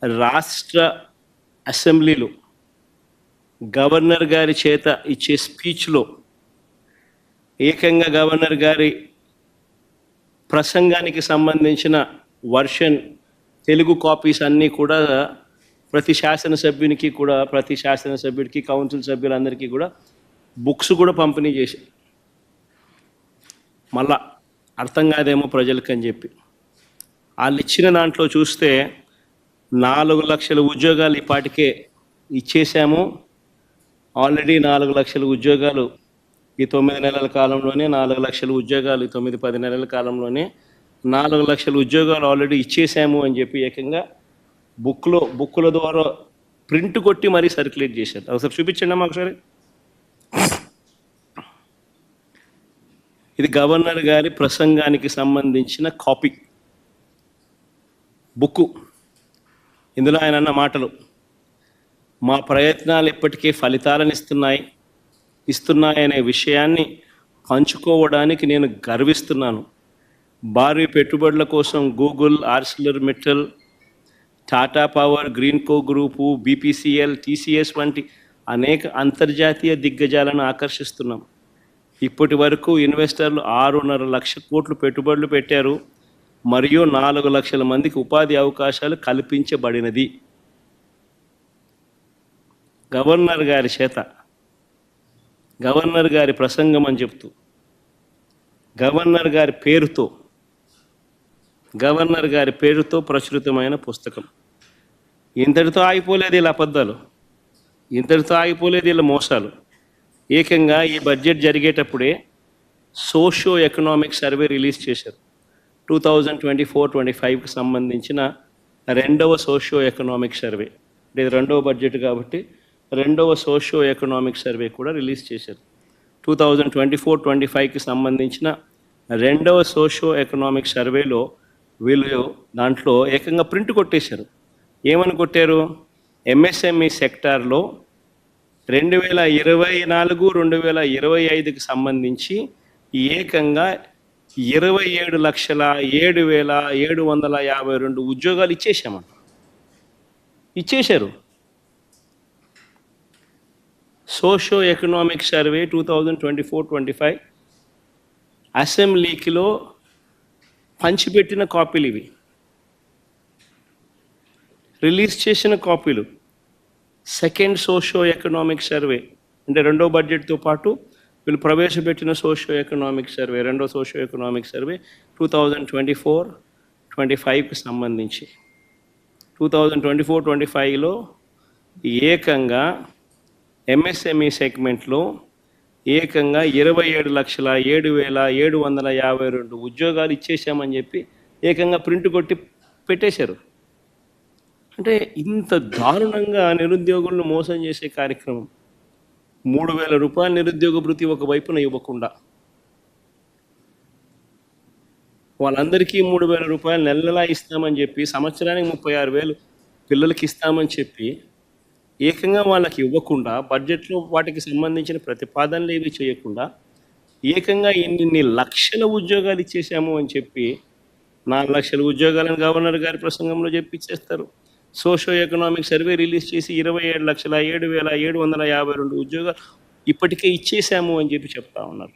రాష్ట్ర అసెంబ్లీలో గవర్నర్ గారి చేత ఇచ్చే స్పీచ్లో ఏకంగా గవర్నర్ గారి ప్రసంగానికి సంబంధించిన వర్షన్ తెలుగు కాపీస్ అన్నీ కూడా ప్రతి శాసనసభ్యుడికి కౌన్సిల్ సభ్యులందరికీ కూడా బుక్స్ కూడా పంపిణీ చేసి మళ్ళా అర్థం కాదేమో ప్రజలకు అని చెప్పి వాళ్ళు ఇచ్చిన దాంట్లో చూస్తే 4 లక్షల ఉద్యోగాలు ఈపాటికే ఇచ్చేసాము. ఆల్రెడీ 4 లక్షల ఉద్యోగాలు ఈ 9 నెలల కాలంలోనే, 4 లక్షల ఉద్యోగాలు ఈ 9-10 నెలల కాలంలోనే 4 లక్షల ఉద్యోగాలు ఆల్రెడీ ఇచ్చేసాము అని చెప్పి ఏకంగా బుక్కుల ద్వారా ప్రింట్ కొట్టి మరీ సర్క్యులేట్ చేశారు. ఒకసారి చూపించండి అమ్మా ఒకసారి. ఇది గవర్నర్ గారి ప్రసంగానికి సంబంధించిన కాపీ బుక్కు. ఇందులో ఆయన అన్న మాటలు: మా ప్రయత్నాలు ఇప్పటికే ఫలితాలను ఇస్తున్నాయనే విషయాన్ని పంచుకోవడానికి నేను గర్విస్తున్నాను. భారీ పెట్టుబడుల కోసం Google, Arcelor Mittal, Tata power, Greenko group, BPCL, TCS వంటి అనేక అంతర్జాతీయ దిగ్గజాలను ఆకర్షిస్తున్నాం. ఇప్పటి వరకు ఇన్వెస్టర్లు 6.5 లక్షల కోట్లు పెట్టుబడులు పెట్టారు మరియు 4 లక్షల మందికి ఉపాధి అవకాశాలు కల్పించబడినది. గవర్నర్ గారి చేత గవర్నర్ గారి ప్రసంగం అని చెప్తూ గవర్నర్ గారి పేరుతో ప్రచురితమైన పుస్తకం. ఇంతటితో ఆగిపోలేదు ఇలా అబద్ధాలు, ఇంతటితో ఆగిపోలేదు ఇలా మోసాలు. ఏకంగా ఈ బడ్జెట్ జరిగేటప్పుడే సోషియో ఎకనామిక్ సర్వే రిలీజ్ చేశారు. 2024-25కి సంబంధించిన 2వ సోషియో ఎకనామిక్ సర్వే. ఇది 2వ బడ్జెట్ కాబట్టి 2వ సోషియో ఎకనామిక్ సర్వే కూడా రిలీజ్ చేశారు. 2024-25కి సంబంధించిన 2వ సోషియో ఎకనామిక్ సర్వేలో వీళ్ళు దాంట్లో ఏకంగా ప్రింట్ కొట్టేశారు. ఏమని కొట్టారు? ఎంఎస్ఎంఈ సెక్టార్లో 2024-2025కి సంబంధించి ఏకంగా 27,07,752 ఉద్యోగాలు ఇచ్చేశారు. సోషియో ఎకనామిక్ సర్వే 2024-25 అసెంబ్లీకిలో పంచిపెట్టిన కాపీలు ఇవి, రిలీజ్ చేసిన కాపీలు. సెకండ్ సోషియో ఎకనామిక్ సర్వే అంటే 2వ బడ్జెట్తో పాటు వీళ్ళు ప్రవేశపెట్టిన సోషియో ఎకనామిక్ సర్వే, 2వ సోషియో ఎకనామిక్ సర్వే 2024-25కి సంబంధించి 2024-25లో ఏకంగా ఎంఎస్ఎంఈ సెగ్మెంట్లో ఏకంగా 27,07,752 ఉద్యోగాలు ఇచ్చేసామని చెప్పి ఏకంగా ప్రింట్ కొట్టి పెట్టేశారు. అంటే ఇంత దారుణంగా నిరుద్యోగులను మోసం చేసే కార్యక్రమం. 3,000 రూపాయల నిరుద్యోగ భృతి ఒకవైపున ఇవ్వకుండా, వాళ్ళందరికీ 3,000 రూపాయలు నెలలా ఇస్తామని చెప్పి, సంవత్సరానికి 36,000 పిల్లలకి ఇస్తామని చెప్పి ఏకంగా వాళ్ళకి ఇవ్వకుండా, బడ్జెట్లో వాటికి సంబంధించిన ప్రతిపాదనలు ఏవి చేయకుండా ఏకంగా ఇన్ని లక్షల ఉద్యోగాలు ఇచ్చేసాము అని చెప్పి 4 లక్షల ఉద్యోగాలను గవర్నర్ గారి ప్రసంగంలో ఇచ్చేస్తారు. సోషియో ఎకనామిక్ సర్వే రిలీజ్ చేసి 27,07,752 ఉద్యోగాలు ఇప్పటికే ఇచ్చేసాము అని చెప్పి చెప్తా ఉన్నారు.